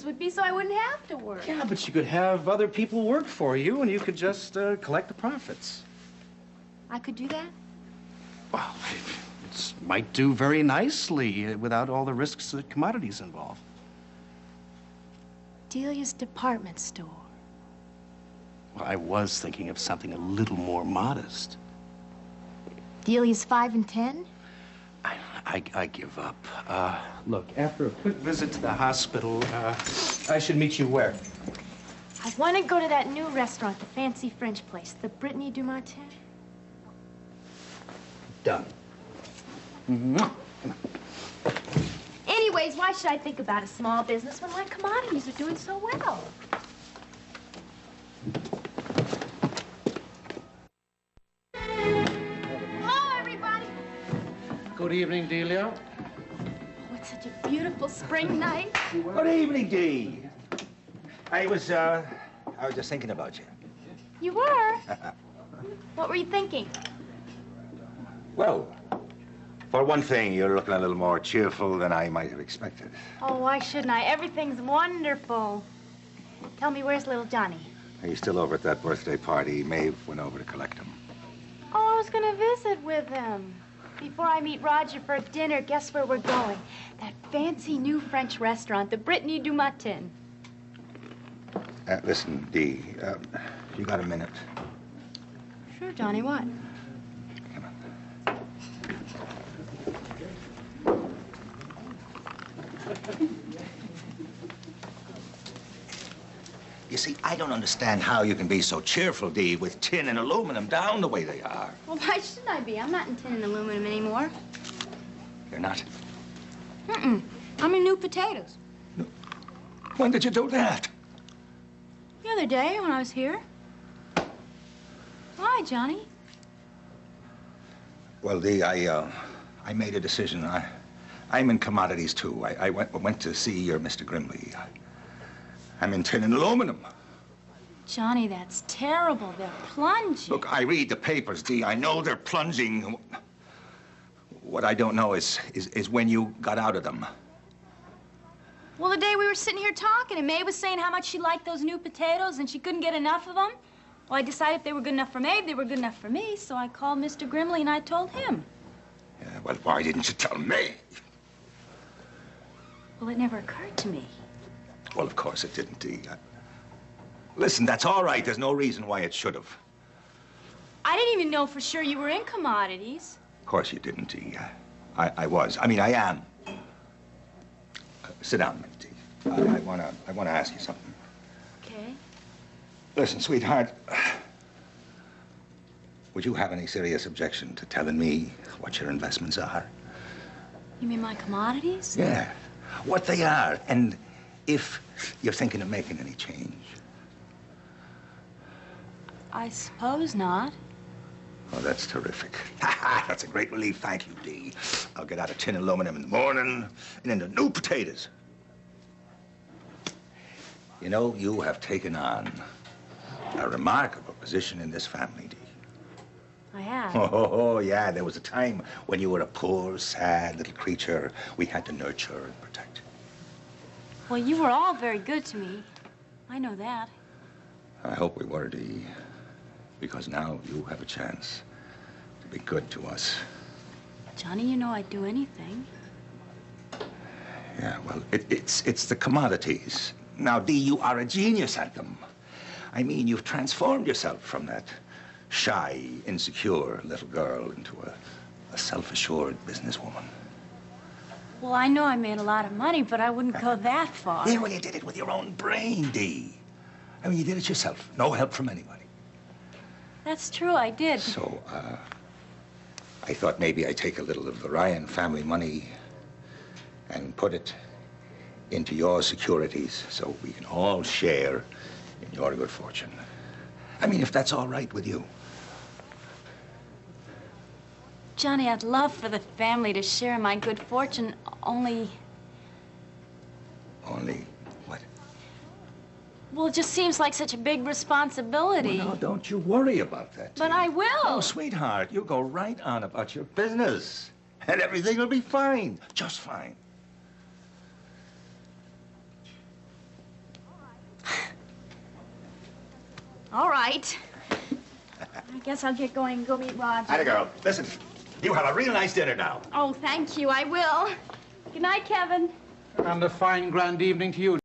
would be so I wouldn't have to work. Yeah, but you could have other people work for you, and you could just collect the profits. I could do that? Well, it might do very nicely without all the risks that commodities involve. Delia's department store. Well, I was thinking of something a little more modest. Delia's 5 and 10? I give up. Look, after a quick visit to the hospital, I should meet you where? I want to go to that new restaurant, the fancy French place, the Brittany du Matin. Done. Anyways, why should I think about a small business when my commodities are doing so well? Hello, everybody. Good evening, Delia. Oh, it's such a beautiful spring night. Good evening, Dee. I was just thinking about you. You were? What were you thinking? Well, for one thing, you're looking a little more cheerful than I might have expected. Oh, why shouldn't I? Everything's wonderful. Tell me, where's little Johnny? He's still over at that birthday party. Maeve went over to collect him. Oh, I was gonna visit with him. Before I meet Roger for dinner, guess where we're going? That fancy new French restaurant, the Brittany du Matin. Listen, Dee, you got a minute? Sure, Johnny, what? Come on. You see, I don't understand how you can be so cheerful, Dee, with tin and aluminum down the way they are. Well, why shouldn't I be? I'm not in tin and aluminum anymore. You're not? Mm-mm. I'm in new potatoes. No. When did you do that? The other day when I was here. Why, Johnny? Well, Dee, I made a decision. I'm in commodities, too. I went to see your Mr. Grimley. I'm in tin and aluminum. Johnny, that's terrible. They're plunging. Look, I read the papers, Dee. I know they're plunging. What I don't know is when you got out of them. Well, the day we were sitting here talking, and Mae was saying how much she liked those new potatoes, and she couldn't get enough of them. Well, I decided if they were good enough for Mae, they were good enough for me, so I called Mr. Grimley, and I told him. Yeah, well, why didn't you tell me? Well, it never occurred to me. Well, of course it didn't, Dee. Listen, that's all right. There's no reason why it should have. I didn't even know for sure you were in commodities. Of course you didn't, Dee. I was. I mean, I am. Sit down, Dee. I wanna ask you something. Okay. Listen, sweetheart. Would you have any serious objection to telling me what your investments are? You mean my commodities? Yeah, what they are, and if you're thinking of making any change. I suppose not. Oh, that's terrific. That's a great relief. Thank you, Dee. I'll get out of tin aluminum in the morning and into new potatoes. You know, you have taken on a remarkable position in this family, Dee. I have. Oh, yeah. There was a time when you were a poor, sad little creature we had to nurture and protect. Well, you were all very good to me. I know that. I hope we were, Dee, because now you have a chance to be good to us. Johnny, you know I'd do anything. Yeah, well, it's the commodities. Now, Dee, you are a genius at them. I mean, you've transformed yourself from that shy, insecure little girl into a self-assured businesswoman. Well, I know I made a lot of money, but I wouldn't go that far. Yeah, well, you did it with your own brain, Dee. I mean, you did it yourself. No help from anybody. That's true, I did. So, I thought maybe I'd take a little of the Ryan family money and put it into your securities so we can all share in your good fortune. I mean, if that's all right with you. Johnny, I'd love for the family to share in my good fortune, only... Only what? Well, it just seems like such a big responsibility. Well, no, don't you worry about that, Dee. But I will. Oh, sweetheart, you go right on about your business, and everything will be fine, just fine. All right. I guess I'll get going and go meet Roger. Atta girl. Listen, you have a real nice dinner now. Oh, thank you. I will. Good night, Kevin. And a fine, grand evening to you.